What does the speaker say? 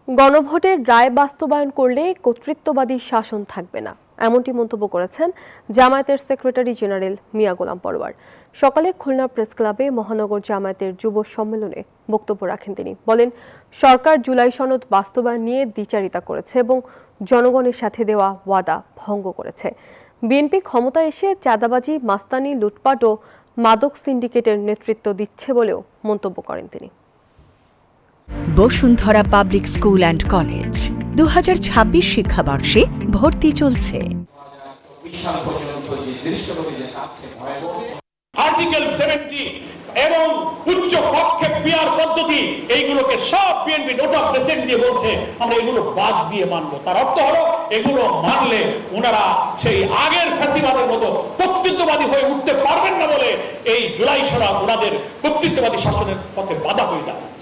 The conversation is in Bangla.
গণভোটের রায় বাস্তবায়ন করলে কর্তৃত্ববাদী শাসন থাকবে না, এমনটি মন্তব্য করেছেন জামায়াতের সেক্রেটারি জেনারেল মিয়া গোলাম পরোয়ার। সকালে খুলনা প্রেস ক্লাবে মহানগর জামায়াতের যুব সম্মেলনে বক্তব্য রাখেন তিনি। বলেন, সরকার জুলাই সনদ বাস্তবায়ন নিয়ে দ্বিচারিতা করেছে এবং জনগণের সাথে দেওয়া ওয়াদা ভঙ্গ করেছে। বিএনপি ক্ষমতায় এসে চাঁদাবাজি, মাস্তানি, লুটপাট ও মাদক সিন্ডিকেটের নেতৃত্ব দিচ্ছে বলেও মন্তব্য করেন তিনি। Bashundhara public school and college 2026 শিক্ষাবর্ষে ভর্তি চলছে। আর্টিকেল 70 এবং উচ্চ কক্ষে পিয়ার পদ্ধতি এইগুলোকে সব বিএনপি নোট অফ ডিসেন্ট দিয়ে বলছে আমরা এগুলো বাদ দিয়ে মানবো। তার অর্থ হলো এগুলো মানলে ওনারা সেই আগের ফ্যাসিবাদের মতো কর্তৃত্ববাদী হয়ে উঠতে পারবেন না বলে এই জুলাই সনদ ওনাদের কর্তৃত্ববাদী শাসনের পথে বাধা হয়ে দাঁড়ায়।